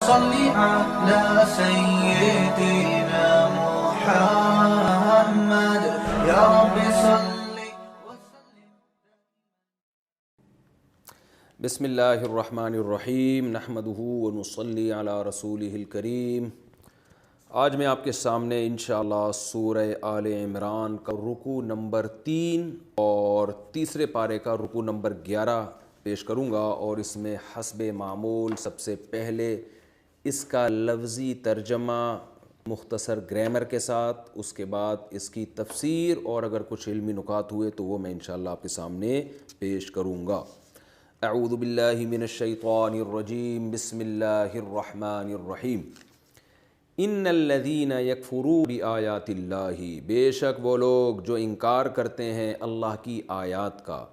صل على سيدنا محمد يا رب صل وسلم. بسم اللہ الرحمن الرحیم نحمدہ ونصلی علی رسولہ الکریم. آج میں آپ کے سامنے انشاءاللہ سورہ آل عمران کا رکوع نمبر 3 اور تیسرے پارے کا رکوع نمبر 11 پیش کروں گا، اور اس میں حسب معمول سب سے پہلے اس کا لفظی ترجمہ مختصر گرامر کے ساتھ، اس کے بعد اس کی تفسیر اور اگر کچھ علمی نکات ہوئے تو وہ میں انشاءاللہ آپ کے سامنے پیش کروں گا. اعوذ باللہ من الشیطان الرجیم. بسم اللہ الرحمن الرحیم. ان الذین یکفرون بآیات اللہ، بے شک وہ لوگ جو انکار کرتے ہیں اللہ کی آیات کا،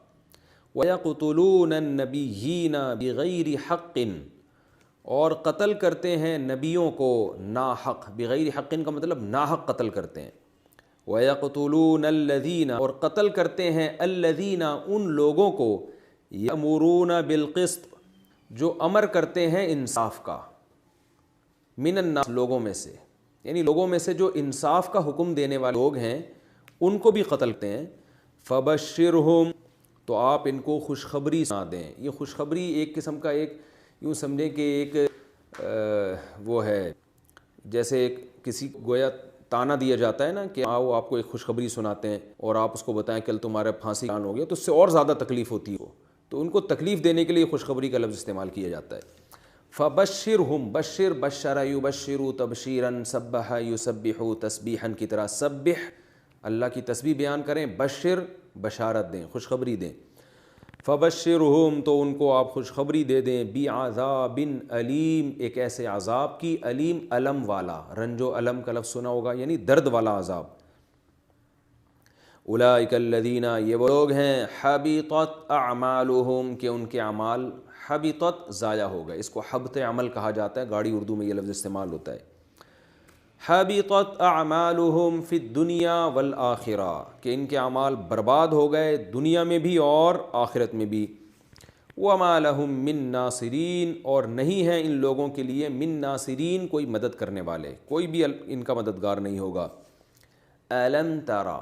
وَيَقْتُلُونَ النَّبِيِّينَ بِغَيْرِ حَقٍّ، اور قتل کرتے ہیں نبیوں کو ناحق. بغیر حق کا مطلب ناحق قتل کرتے ہیں. وَيَقْتُلُونَ الَّذِينَ، اور قتل کرتے ہیں الَّذِينَ ان لوگوں کو، یأمرون بالقسط جو امر کرتے ہیں انصاف کا، من الناس لوگوں میں سے، یعنی لوگوں میں سے جو انصاف کا حکم دینے والے لوگ ہیں ان کو بھی قتل کرتے ہیں. فبشرہم، تو آپ ان کو خوشخبری سنا دیں. یہ خوشخبری ایک قسم کا ایک یوں سمجھیں کہ ایک وہ ہے جیسے ایک کسی گویا تانا دیا جاتا ہے نا کہ آؤ آپ کو ایک خوشخبری سناتے ہیں اور آپ اس کو بتائیں کل تمہارے پھانسی کا اعلان ہو گیا، تو اس سے اور زیادہ تکلیف ہوتی ہے. تو ان کو تکلیف دینے کے لیے خوشخبری کا لفظ استعمال کیا جاتا ہے. فبشرہم، بشر بشر یبشر تبشیرا، سبح یسبح تسبیحا کی طرح. سبح اللہ کی تسبیح بیان کریں، بشر بشارت دیں، خوشخبری دیں. فبشرہم، تو ان کو آپ خوشخبری دے دیں، بعذاب علیم، ایک ایسے عذاب کی، علیم الم والا، رنج و الم کا لفظ سنا ہوگا یعنی درد والا عذاب. اولئک الذین، یہ وہ لوگ ہیں، حبطت اعمالہم، کہ ان کے اعمال حبطت ضائع ہو گئے. اس کو حبط عمل کہا جاتا ہے، گاڑی اردو میں یہ لفظ استعمال ہوتا ہے. حبطت اعمالہم فی الدنیا والآخرہ، کہ ان کے اعمال برباد ہو گئے دنیا میں بھی اور آخرت میں بھی. وما لہم من ناصرین، اور نہیں ہے ان لوگوں کے لیے من ناصرین کوئی مدد کرنے والے، کوئی بھی ان کا مددگار نہیں ہوگا. الم ترى،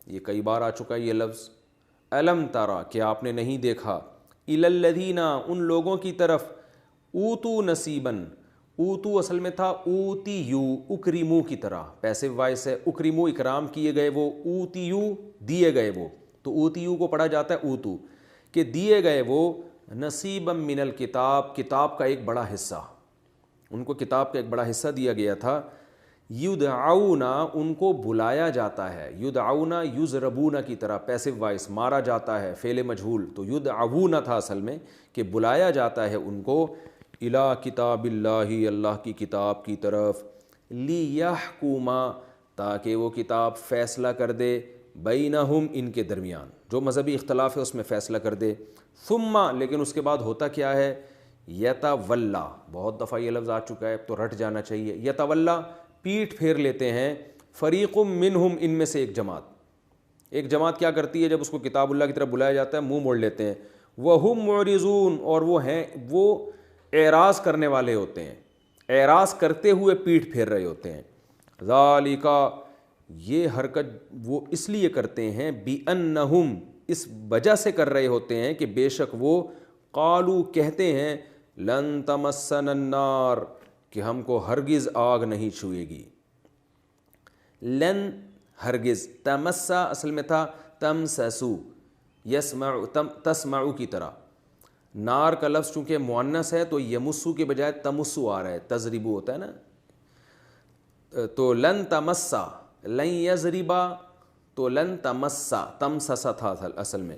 یہ کئی بار آ چکا ہے یہ لفظ. الم ترى، کہ آپ نے نہیں دیکھا، الی الذین، ان لوگوں کی طرف، اوتوا نصیبا، اوتو اصل میں تھا اوتیو، اکریمو کی طرح، پیسو وائس ہے، اکریمو اکرام کیے گئے وہ، اوتیو دیے گئے وہ، تو اوتیو کو پڑھا جاتا ہے اوتو، کہ دیے گئے وہ، نصیبا من الکتاب، کتاب کا ایک بڑا حصہ، ان کو کتاب کا ایک بڑا حصہ دیا گیا تھا. یدعون، ان کو بلایا جاتا ہے، یدعون یضربون کی طرح، پیسو وائس، مارا جاتا ہے، فعل مجہول، تو یدعون تھا اصل میں کہ بلایا جاتا ہے ان کو، الی کتاب اللہ، اللہ کی کتاب کی طرف، لیحکم، تاکہ وہ کتاب فیصلہ کر دے، بینہم، ان کے درمیان، جو مذہبی اختلاف ہے اس میں فیصلہ کر دے. ثم، لیکن اس کے بعد ہوتا کیا ہے، یتولا، بہت دفعہ یہ لفظ آ چکا ہے تو رٹ جانا چاہیے. یتولا، پیٹھ پھیر لیتے ہیں، فریق منہم، ان میں سے ایک جماعت. ایک جماعت کیا کرتی ہے جب اس کو کتاب اللہ کی طرف بلایا جاتا ہے، منہ موڑ لیتے ہیں. وہم معرضون، اور وہ ہیں، وہ اعراض کرنے والے ہوتے ہیں، اعراض کرتے ہوئے پیٹھ پھیر رہے ہوتے ہیں. ذالک، یہ حرکت وہ اس لیے کرتے ہیں، بِأَنَّهُمْ، اس وجہ سے کر رہے ہوتے ہیں کہ بے شک وہ، قالو، کہتے ہیں، لن تمسنا النار، کہ ہم کو ہرگز آگ نہیں چھوئے گی. لن، ہرگز، تمسا اصل میں تھا تمسسو، یسمع، تسمعو کی طرح. نار کا لفظ چونکہ مؤنث ہے تو یمسو کے بجائے تمسو آ رہا ہے، تضربو ہوتا ہے نا، تو لن تمسا، لن یضربا، تو لن تمسا، تمسسا تھا اصل میں.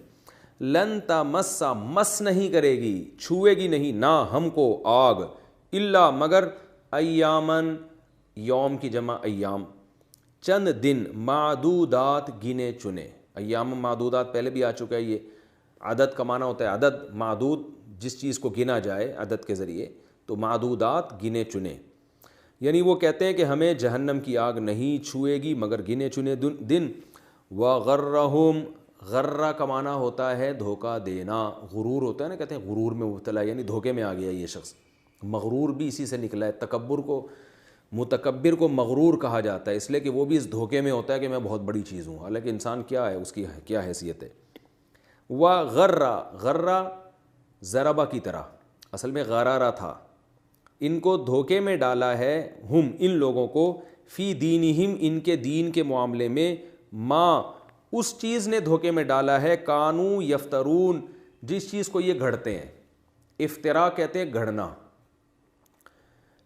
لن تمسا، مس نہیں کرے گی، چھوئے گی نہیں نہ ہم کو آگ، الا، مگر، ایامن، یوم کی جمع ایام، چند دن، معدودات، گنے چنے. ایام معدودات پہلے بھی آ چکا ہے. یہ عدد کا معنی ہوتا ہے عدد، معدود جس چیز کو گنا جائے عدد کے ذریعے، تو معدودات، گنے چنے. یعنی وہ کہتے ہیں کہ ہمیں جہنم کی آگ نہیں چھوئے گی مگر گنے چنے دن. وغرہم، غرہ کا معنی ہوتا ہے دھوکہ دینا، غرور ہوتا ہے نا، کہتے ہیں غرور میں مبتلا، یعنی دھوکے میں آ گیا یہ شخص. مغرور بھی اسی سے نکلا ہے. متکبر کو مغرور کہا جاتا ہے اس لیے کہ وہ بھی اس دھوکے میں ہوتا ہے کہ میں بہت بڑی چیز ہوں، حالانکہ انسان کیا ہے، اس کی کیا حیثیت ہے. غرہ ضربہ کی طرح، اصل میں غرارہ تھا. ان کو دھوکے میں ڈالا ہے، ہم ان لوگوں کو، فی دینہم ان کے دین کے معاملے میں، ما اس چیز نے دھوکے میں ڈالا ہے، کانو یفترون جس چیز کو یہ گھڑتے ہیں. افترا کہتے ہیں گھڑنا،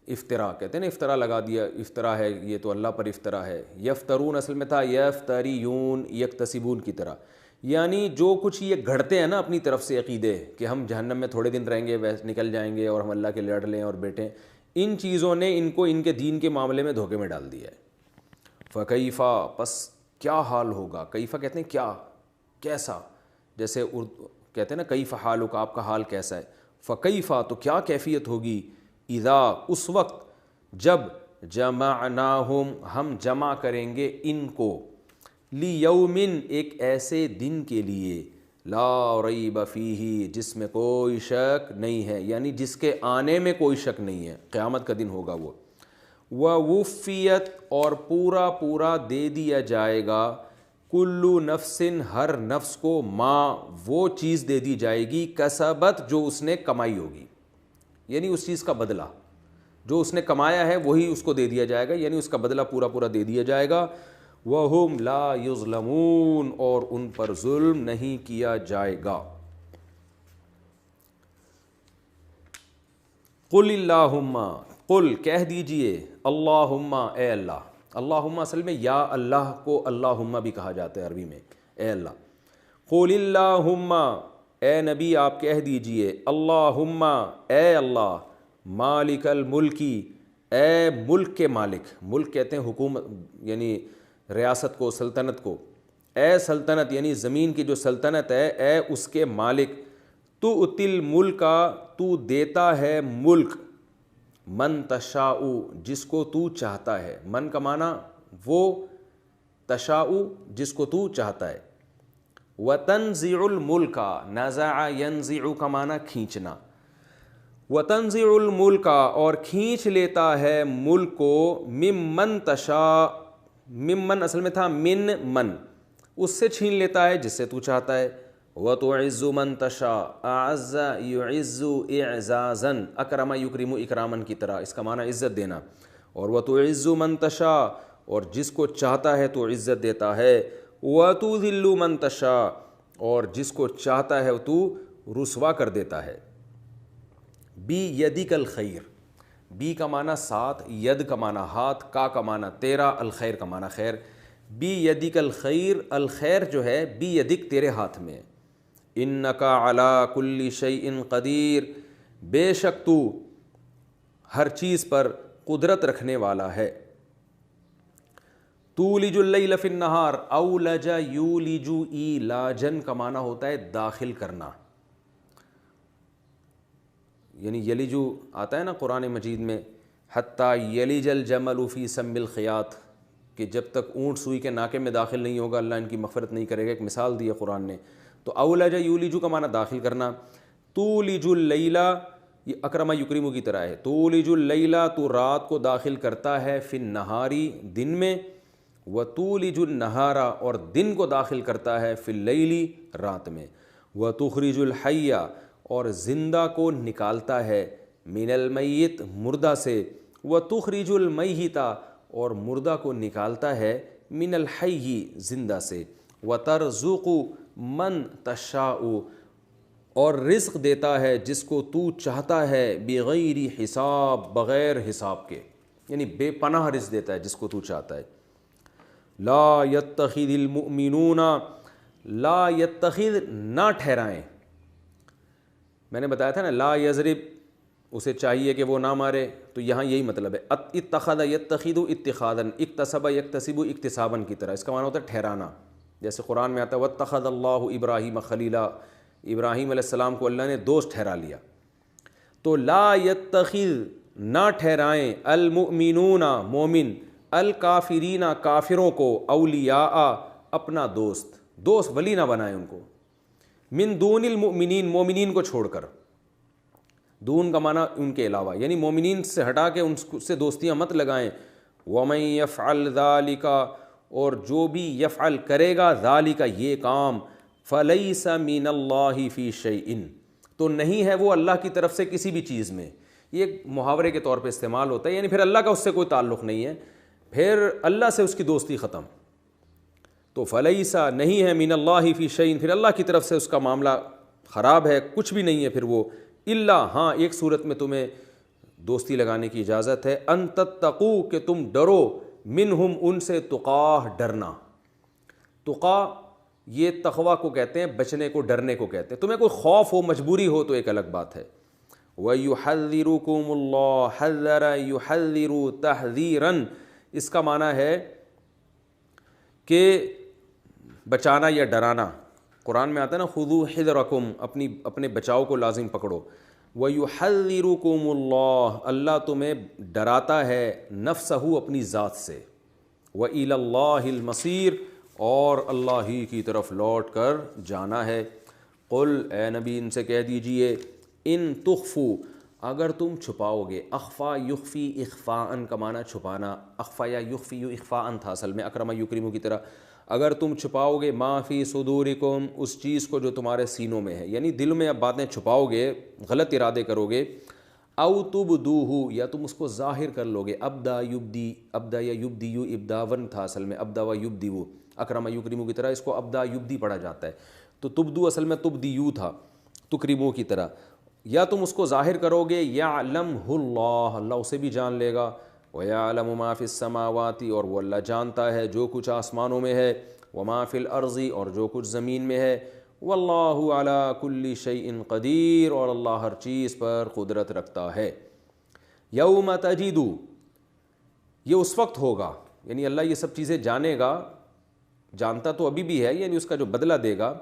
افترا کہتے ہیں نا، افترا لگا دیا، افترا ہے یہ تو اللہ پر افترا ہے. یفترون اصل میں تھا یفتریون یکتسبون کی طرح، یعنی جو کچھ یہ گھڑتے ہیں نا اپنی طرف سے عقیدے کہ ہم جہنم میں تھوڑے دن رہیں گے، ویسے نکل جائیں گے اور ہم اللہ کے لڑ لیں اور بیٹھیں، ان چیزوں نے ان کو ان کے دین کے معاملے میں دھوکے میں ڈال دیا ہے. فکیفا پس کیا حال ہوگا، کیفا کہتے ہیں کیا، کیسا، جیسے اردو کہتے ہیں نا کیف حالک آپ کا حال کیسا ہے. فکیفا تو کیا کیفیت ہوگی، اذا اس وقت جب جمعناہم ہم جمع کریں گے ان کو، لیومن ایک ایسے دن کے لیے، لا ریب فیہ جس میں کوئی شک نہیں ہے، یعنی جس کے آنے میں کوئی شک نہیں ہے، قیامت کا دن ہوگا وہ. ووفیت اور پورا پورا دے دیا جائے گا، کلو نفس ہر نفس کو، ما وہ چیز دے دی جائے گی، کسبت جو اس نے کمائی ہوگی، یعنی اس چیز کا بدلہ جو اس نے کمایا ہے وہی اس کو دے دیا جائے گا، یعنی اس کا بدلہ پورا پورا دے دیا جائے گا. وَهُمْ لَا يُظْلَمُونَ اور ان پر ظلم نہیں کیا جائے گا. قُلِ اللَّهُمَّ قل کہہ دیجئے، اللہم اے اللہ. اللہم اصل میں یا اللہ کو اللہم بھی کہا جاتا ہے عربی میں، اے اللہ. قُلِ اللَّهُمَّ اے نبی آپ کہہ دیجئے، اللہم اے اللہ، مالک الملکی اے ملک کے مالک، ملک کہتے ہیں حکومت یعنی ریاست کو، سلطنت کو، اے سلطنت یعنی زمین کی جو سلطنت ہے، اے اس کے مالک. تو اتل ملک تو دیتا ہے ملک، من تشاء جس کو تو چاہتا ہے، من کا معنی وہ، تشاء جس کو تو چاہتا ہے. وتنزع الملک نزع ینزع کا معنی کھینچنا، وتنزع الملک اور کھینچ لیتا ہے ملک کو، ممن تشاء، ممن اصل میں تھا من من، اس سے چھین لیتا ہے جس سے تو چاہتا ہے. وتعز من تشاء اعز یعز اعزازا، اکرم یکرم اکراما کی طرح، اس کا معنی عزت دینا. اور وتعز من تشاء اور جس کو چاہتا ہے تو عزت دیتا ہے. وتذل من تشاء اور جس کو چاہتا ہے تو رسوا کر دیتا ہے. بیدک الخیر، بی کا معنی ساتھ، ید کا معنی ہاتھ، کا معنی تیرا، الخیر کا معنی خیر. بیدک الخیر، الخیر جو ہے بیدک تیرے ہاتھ میں. انک علی کل شیء قدیر بے شک تو ہر چیز پر قدرت رکھنے والا ہے. تولج اللیل فی النہار، اولج یولج ایلاجن کا معنی ہوتا ہے داخل کرنا، یعنی یلجو آتا ہے نا قرآن مجید میں، حتیٰ یلج الجمل فی سم الخیاط، کہ جب تک اونٹ سوئی کے ناکے میں داخل نہیں ہوگا اللہ ان کی مغفرت نہیں کرے گا. ایک مثال دی ہے قرآن نے. تو اولج یولج کا معنی داخل کرنا. تولج اللیل یہ اکرم یکرم کی طرح ہے، تولج اللیل تو رات کو داخل کرتا ہے، فی النہاری دن میں، وتولج النہار اور دن کو داخل کرتا ہے، فی اللیل رات میں. وتخرج الحی اور زندہ کو نکالتا ہے، من المیت مردہ سے، وتخرج المیت اور مردہ کو نکالتا ہے، من الحی زندہ سے. وترزق من تشاء اور رزق دیتا ہے جس کو تو چاہتا ہے، بغیر حساب بغیر حساب کے، یعنی بے پناہ رزق دیتا ہے جس کو تو چاہتا ہے. لا یتخذ المؤمنون، لا یتخذ نہ ٹھہرائیں، میں نے بتایا تھا نا لا یضرب، اسے چاہیے کہ وہ نہ مارے، تو یہاں یہی مطلب ہے. اتخذ یتخذ اتخاذا، اکتسب یکتسب اکتسابا کی طرح، اس کا معنی ہوتا ہے ٹھہرانا. جیسے قرآن میں آتا ہے واتخذ اللہ ابراہیم خلیلا، ابراہیم علیہ السلام کو اللہ نے دوست ٹھہرا لیا. تو لا یتخذ نہ ٹھہرائیں، المؤمنون مومن، الکافرین کافروں کو، اولیاء اپنا دوست، دوست ولی نہ بنائیں ان کو، من دون المؤمنین مومنین کو چھوڑ کر. دون کا معنی ان کے علاوہ، یعنی مومنین سے ہٹا کے ان سے دوستیاں مت لگائیں. وَمَن يَفْعَلْ ذَلِكَ، اور جو بھی یفعل کرے گا ذالک یہ کام، فَلَيْسَ مِنَ اللَّهِ فِي شَيْءٍ، تو نہیں ہے وہ اللہ کی طرف سے کسی بھی چیز میں. یہ ایک محاورے کے طور پہ استعمال ہوتا ہے، یعنی پھر اللہ کا اس سے کوئی تعلق نہیں ہے، پھر اللہ سے اس کی دوستی ختم. تو فلیس نہیں ہے من اللہ فی شیء، پھر اللہ کی طرف سے اس کا معاملہ خراب ہے، کچھ بھی نہیں ہے پھر وہ. الا، ہاں ایک صورت میں تمہیں دوستی لگانے کی اجازت ہے، ان تتقوا، کہ تم ڈرو، منہم ان سے، تقاہ ڈرنا. تقا یہ تقویٰ کو کہتے ہیں، بچنے کو، ڈرنے کو کہتے ہیں. تمہیں کوئی خوف ہو، مجبوری ہو تو ایک الگ بات ہے. وَيُحَذِّرُكُمُ اللَّهُ حَذَّرَ يُحَذِّرُ تَحْذِيرًا، اس کا معنی ہے کہ بچانا یا ڈرانا. قرآن میں آتا ہے نا خُذُوا حِذْرَكُمْ، اپنے بچاؤ کو لازم پکڑو. وَيُحَذِّرُكُمُ اللَّهُ، اللہ تمہیں ڈراتا ہے نفسہ، اپنی ذات سے. وَإِلَى اللَّهِ الْمَصِيرُ، اور اللہ ہی کی طرف لوٹ کر جانا ہے. قل، اے نبی ان سے کہہ دیجئے، ان تخفوا، اگر تم چھپاؤ گے. اخفا یخفی اخفاءً کا معنی چھپانا، اخفا یا یخفی اخفاءً تھا اصل میں، اکرم یکرم کی طرح. اگر تم چھپاؤ گے ما فی صدورکم، اس چیز کو جو تمہارے سینوں میں ہے، یعنی دل میں اب باتیں چھپاؤ گے، غلط ارادے کرو گے. او تبدوہ، یا تم اس کو ظاہر کر لو گے. ابدا یبدی، ابدا یا یبدیو ابداون تھا اصل میں، ابدا و یبدیو، اکرم یکرم کی طرح اس کو ابدا یبدی پڑھا جاتا ہے. تو تبدو اصل میں تبدیو تھا، تکرمو کی طرح. یا تم اس کو ظاہر کرو گے، یعلمہ اللہ، اللہ اسے بھی جان لے گا. وَيَعْلَمُ مَا فِي السَّمَاوَاتِ، اور وہ اللہ جانتا ہے جو کچھ آسمانوں میں ہے. وَمَا فِي الْأَرْضِ، اور جو کچھ زمین میں ہے. وَاللَّهُ عَلَى كُلِّ شَيْءٍ قَدِيرٌ، اور اللہ ہر چیز پر قدرت رکھتا ہے. یوم تجد، یہ اس وقت ہوگا، یعنی اللہ یہ سب چیزیں جانے گا، جانتا تو ابھی بھی ہے، یعنی اس کا جو بدلہ دے گا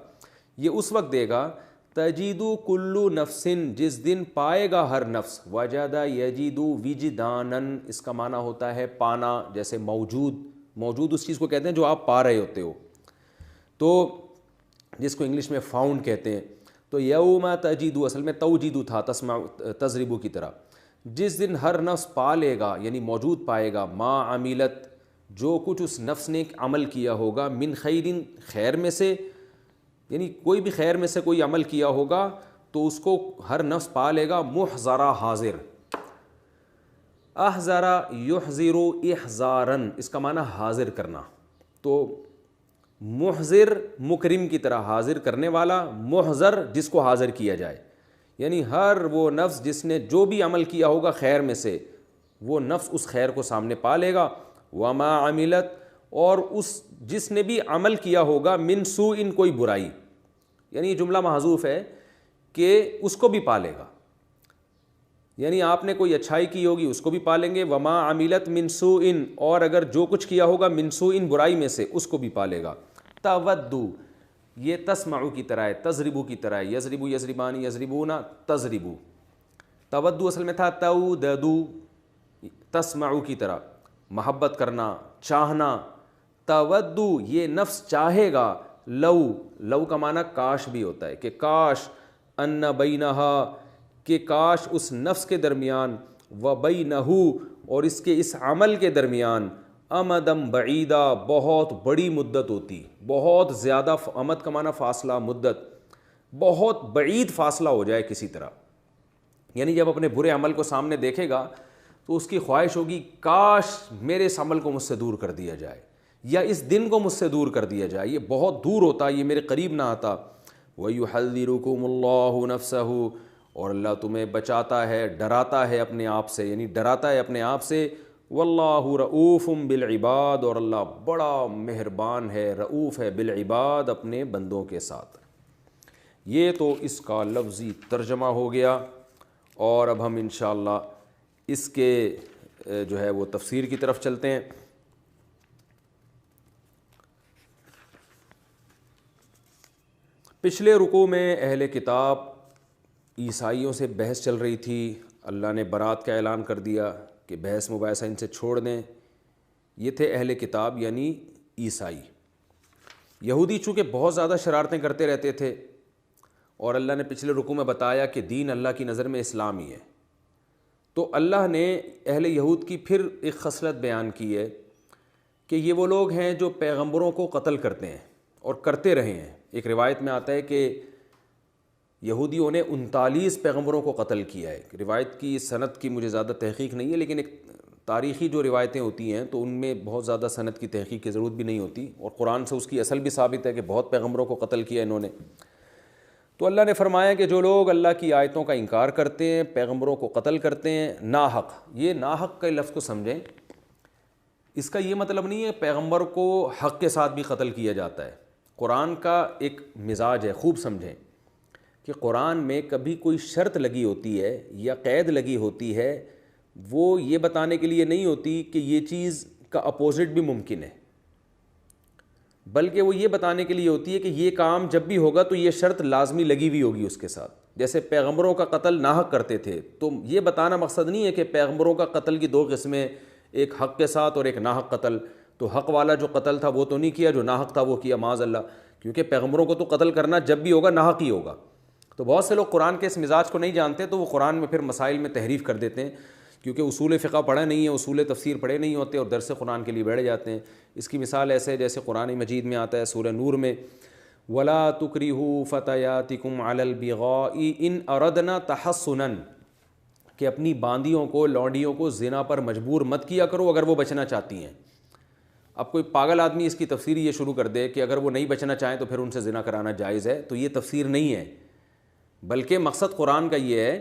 یہ اس وقت دے گا. تجیدو کلو نفسن، جس دن پائے گا ہر نفس. وجد یجد وجدانا، اس کا معنی ہوتا ہے پانا، جیسے موجود اس چیز کو کہتے ہیں جو آپ پا رہے ہوتے ہو، تو جس کو انگلش میں فاؤنڈ کہتے ہیں. تو یوم تجیدو اصل میں توجیدو تھا، تسمع تضربو کی طرح. جس دن ہر نفس پا لے گا، یعنی موجود پائے گا، ما عملت، جو کچھ اس نفس نے عمل کیا ہوگا، من خیرن، خیر میں سے، یعنی کوئی بھی خیر میں سے کوئی عمل کیا ہوگا تو اس کو ہر نفس پا لے گا. محضرہ، حاضر. احضرہ یحضر احضاراً، اس کا معنی حاضر کرنا. تو محضر مکرم کی طرح، حاضر کرنے والا. محضر جس کو حاضر کیا جائے، یعنی ہر وہ نفس جس نے جو بھی عمل کیا ہوگا خیر میں سے، وہ نفس اس خیر کو سامنے پا لے گا. وما عملت، اور اس جس نے بھی عمل کیا ہوگا، من سوء، کوئی برائی، یعنی یہ جملہ محذوف ہے کہ اس کو بھی پالے گا، یعنی آپ نے کوئی اچھائی کی ہوگی اس کو بھی پالیں گے. وما عملت من سوء، اور اگر جو کچھ کیا ہوگا من سوء، برائی میں سے، اس کو بھی پالے گا. تودو، یہ تسمعو کی طرح ہے، تضربو کی طرح ہے. یضربو یضربان یضربون تضربو. تودو اصل میں تھا توددو، تسمعو کی طرح، محبت کرنا، چاہنا. تودو، یہ نفس چاہے گا. لو کا معنی کاش بھی ہوتا ہے، کہ کاش، ان بینہا، کہ کاش اس نفس کے درمیان، و بینہو، اور اس کے اس عمل کے درمیان، امدم بعیدہ، بہت بڑی مدت ہوتی، بہت زیادہ. امد کا معنی فاصلہ، مدت، بہت بعید فاصلہ ہو جائے کسی طرح. یعنی جب اپنے برے عمل کو سامنے دیکھے گا تو اس کی خواہش ہوگی کاش میرے اس عمل کو مجھ سے دور کر دیا جائے، یا اس دن کو مجھ سے دور کر دیا جائے، یہ بہت دور ہوتا، یہ میرے قریب نہ آتا. وَيُحَذِّرُكُمُ اللَّهُ نَفْسَهُ، اور اللہ تمہیں بچاتا ہے، ڈراتا ہے اپنے آپ سے، یعنی ڈراتا ہے اپنے آپ سے. وَاللَّهُ رَؤُوفٌ بِالْعِبَادِ، اور اللہ بڑا مہربان ہے، رؤوف ہے، بالعباد، اپنے بندوں کے ساتھ. یہ تو اس کا لفظی ترجمہ ہو گیا، اور اب ہم انشاءاللہ اس کے جو ہے وہ تفسیر کی طرف چلتے ہیں. پچھلے رکوع میں اہل کتاب عیسائیوں سے بحث چل رہی تھی. اللہ نے برات کا اعلان کر دیا کہ بحث مباحثہ ان سے چھوڑ دیں. یہ تھے اہل کتاب، یعنی عیسائی. یہودی چونکہ بہت زیادہ شرارتیں کرتے رہتے تھے، اور اللہ نے پچھلے رکوع میں بتایا کہ دین اللہ کی نظر میں اسلام ہی ہے، تو اللہ نے اہل یہود کی پھر ایک خصلت بیان کی ہے کہ یہ وہ لوگ ہیں جو پیغمبروں کو قتل کرتے ہیں اور کرتے رہے ہیں۔ ایک روایت میں آتا ہے کہ یہودیوں نے 39 پیغمبروں کو قتل کیا ہے۔ روایت کی سند کی مجھے زیادہ تحقیق نہیں ہے، لیکن ایک تاریخی جو روایتیں ہوتی ہیں تو ان میں بہت زیادہ سند کی تحقیق کی ضرورت بھی نہیں ہوتی، اور قرآن سے اس کی اصل بھی ثابت ہے کہ بہت پیغمبروں کو قتل کیا انہوں نے۔ تو اللہ نے فرمایا کہ جو لوگ اللہ کی آیتوں کا انکار کرتے ہیں، پیغمبروں کو قتل کرتے ہیں ناحق، یہ ناحق کے لفظ کو سمجھیں، اس کا یہ مطلب نہیں ہے پیغمبر کو حق کے ساتھ بھی قتل کیا جاتا ہے۔ قرآن کا ایک مزاج ہے، خوب سمجھیں کہ قرآن میں کبھی کوئی شرط لگی ہوتی ہے یا قید لگی ہوتی ہے، وہ یہ بتانے کے لیے نہیں ہوتی کہ یہ چیز کا اپوزٹ بھی ممکن ہے، بلکہ وہ یہ بتانے کے لیے ہوتی ہے کہ یہ کام جب بھی ہوگا تو یہ شرط لازمی لگی ہوئی ہوگی اس کے ساتھ۔ جیسے پیغمبروں کا قتل ناحق کرتے تھے، تو یہ بتانا مقصد نہیں ہے کہ پیغمبروں کا قتل کی 2 قسمیں، ایک حق کے ساتھ اور ایک ناحق قتل۔ تو حق والا جو قتل تھا وہ تو نہیں کیا، جو ناحق تھا وہ کیا، معاذ اللہ، کیونکہ پیغمبروں کو تو قتل کرنا جب بھی ہوگا ناحق ہی ہوگا۔ تو بہت سے لوگ قرآن کے اس مزاج کو نہیں جانتے، تو وہ قرآن میں پھر مسائل میں تحریف کر دیتے ہیں، کیونکہ اصول فقہ پڑھے نہیں ہیں، اصول تفسیر پڑھے نہیں ہوتے، اور درس قرآن کے لیے بیٹھ جاتے ہیں۔ اس کی مثال ایسے جیسے قرآن مجید میں آتا ہے سورہ نور میں وَلَا تُكْرِهُوا فَتَيَاتِكُمْ عَلَى الْبِغَاءِ إِنْ أَرَدْنَا تَحَصُّنًا، کہ اپنی باندیوں کو، لونڈیوں کو زنا پر مجبور مت کیا کرو اگر وہ بچنا چاہتی ہیں۔ اب کوئی پاگل آدمی اس کی تفسیر یہ شروع کر دے کہ اگر وہ نہیں بچنا چاہیں تو پھر ان سے زنا کرانا جائز ہے، تو یہ تفسیر نہیں ہے، بلکہ مقصد قرآن کا یہ ہے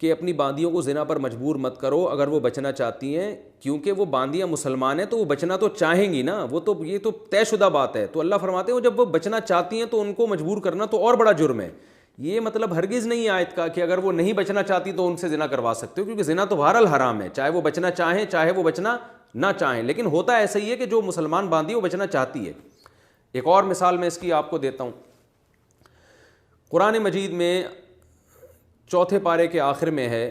کہ اپنی باندیوں کو زنا پر مجبور مت کرو اگر وہ بچنا چاہتی ہیں، کیونکہ وہ باندیاں مسلمان ہیں تو وہ بچنا تو چاہیں گی نا، وہ تو یہ تو طے شدہ بات ہے۔ تو اللہ فرماتے ہیں جب وہ بچنا چاہتی ہیں تو ان کو مجبور کرنا تو اور بڑا جرم ہے۔ یہ مطلب ہرگز نہیں آیت کا کہ اگر وہ نہیں بچنا چاہتی تو ان سے زنا کروا سکتے ہو، کیونکہ زنا تو بہرحال حرام ہے، چاہے وہ بچنا چاہیں چاہے وہ بچنا نہ چاہیں، لیکن ہوتا ایسا ہی ہے کہ جو مسلمان باندی وہ بچنا چاہتی ہے۔ ایک اور مثال میں اس کی آپ کو دیتا ہوں، قرآن مجید میں 4 پارے کے آخر میں ہے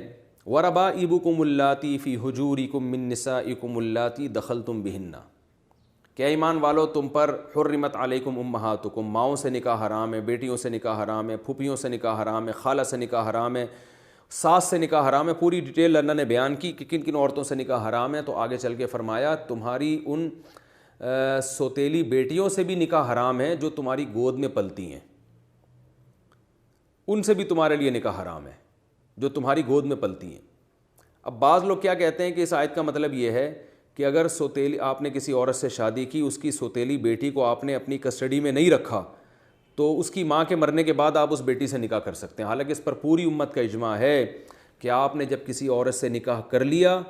وَرَبَائِبُكُمُ اللَّاتِي فِي حُجُورِكُم مِّن نِّسَائِكُمُ اللَّاتِي دَخَلْتُم بِهِنَّ، کہ ایمان والو تم پر حرمت علیکم امہاتکم، ماؤں سے نکاح حرام ہے، بیٹیوں سے نکاح حرام ہے، پھوپھیوں سے نکاح حرام ہے، خالہ سے نکاح حرام ہے، ساس سے نکاح حرام ہے۔ پوری ڈیٹیل اللہ نے بیان کی کہ کن کن عورتوں سے نکاح حرام ہے، تو آگے چل کے فرمایا تمہاری ان سوتیلی بیٹیوں سے بھی نکاح حرام ہے جو تمہاری گود میں پلتی ہیں، ان سے بھی تمہارے لیے نکاح حرام ہے جو تمہاری گود میں پلتی ہیں۔ اب بعض لوگ کیا کہتے ہیں کہ اس آیت کا مطلب یہ ہے کہ اگر سوتیلی آپ نے کسی عورت سے شادی کی، اس کی سوتیلی بیٹی کو آپ نے اپنی کسٹڈی میں نہیں رکھا، تو اس کی ماں کے مرنے کے بعد آپ اس بیٹی سے نکاح کر سکتے ہیں۔ حالانکہ اس پر پوری امت کا اجماع ہے کہ آپ نے جب کسی عورت سے نکاح کر لیا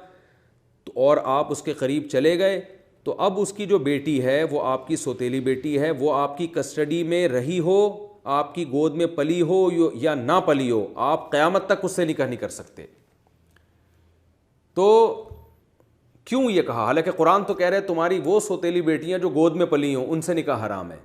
تو اور آپ اس کے قریب چلے گئے، تو اب اس کی جو بیٹی ہے وہ آپ کی سوتیلی بیٹی ہے، وہ آپ کی کسٹڈی میں رہی ہو، آپ کی گود میں پلی ہو یا نہ پلی ہو، آپ قیامت تک اس سے نکاح نہیں کر سکتے۔ تو کیوں یہ کہا؟ حالانکہ قرآن تو کہہ رہے تمہاری وہ سوتیلی بیٹیاں جو گود میں پلی ہوں ان سے نکاح حرام ہے۔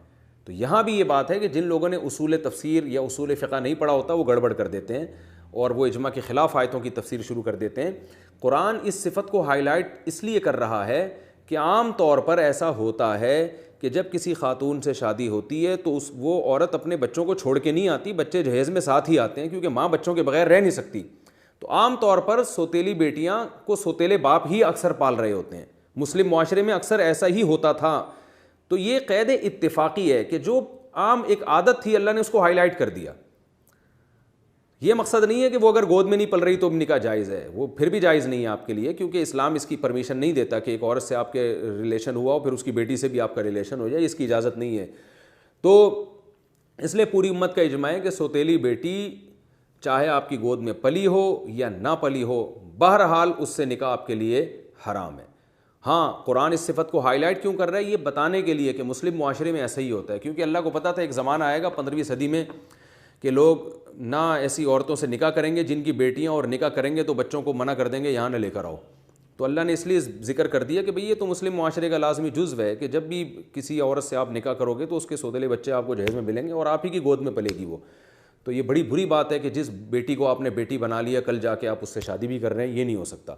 تو یہاں بھی یہ بات ہے کہ جن لوگوں نے اصول تفسیر یا اصول فقہ نہیں پڑھا ہوتا وہ گڑبڑ کر دیتے ہیں اور وہ اجماع کے خلاف آیتوں کی تفسیر شروع کر دیتے ہیں۔ قرآن اس صفت کو ہائی لائٹ اس لیے کر رہا ہے کہ عام طور پر ایسا ہوتا ہے کہ جب کسی خاتون سے شادی ہوتی ہے تو وہ عورت اپنے بچوں کو چھوڑ کے نہیں آتی، بچے جہیز میں ساتھ ہی آتے ہیں، کیونکہ ماں بچوں کے بغیر رہ نہیں سکتی۔ تو عام طور پر سوتیلی بیٹیاں کو سوتیلے باپ ہی اکثر پال رہے ہوتے ہیں، مسلم معاشرے میں اکثر ایسا ہی ہوتا تھا۔ تو یہ قید اتفاقی ہے کہ جو عام ایک عادت تھی اللہ نے اس کو ہائی لائٹ کر دیا۔ یہ مقصد نہیں ہے کہ وہ اگر گود میں نہیں پل رہی تو نکاح جائز ہے، وہ پھر بھی جائز نہیں ہے آپ کے لیے، کیونکہ اسلام اس کی پرمیشن نہیں دیتا کہ ایک عورت سے آپ کے ریلیشن ہوا ہو پھر اس کی بیٹی سے بھی آپ کا ریلیشن ہو جائے، اس کی اجازت نہیں ہے۔ تو اس لیے پوری امت کا اجماع ہے کہ سوتیلی بیٹی چاہے آپ کی گود میں پلی ہو یا نہ پلی ہو، بہرحال اس سے نکاح آپ کے لیے حرام ہے۔ ہاں، قرآن اس صفت کو ہائی لائٹ کیوں کر رہا ہے؟ یہ بتانے کے لیے کہ مسلم معاشرے میں ایسا ہی ہوتا ہے، کیونکہ اللہ کو پتہ تھا ایک زمانہ آئے گا 15ویں صدی میں کہ لوگ نہ ایسی عورتوں سے نکاح کریں گے جن کی بیٹیاں، اور نکاح کریں گے تو بچوں کو منع کر دیں گے یہاں نہ لے کر آؤ۔ تو اللہ نے اس لیے ذکر کر دیا کہ بھئی یہ تو مسلم معاشرے کا لازمی جزو ہے کہ جب بھی کسی عورت سے آپ نکاح کرو گے تو اس کے سوتیلے بچے آپ کو جہیز میں ملیں گے اور آپ ہی کی گود میں پلے گی وہ۔ تو یہ بڑی بری بات ہے کہ جس بیٹی کو آپ نے بیٹی بنا لیا کل جا کے آپ اس سے شادی بھی کر رہے ہیں، یہ نہیں ہو سکتا۔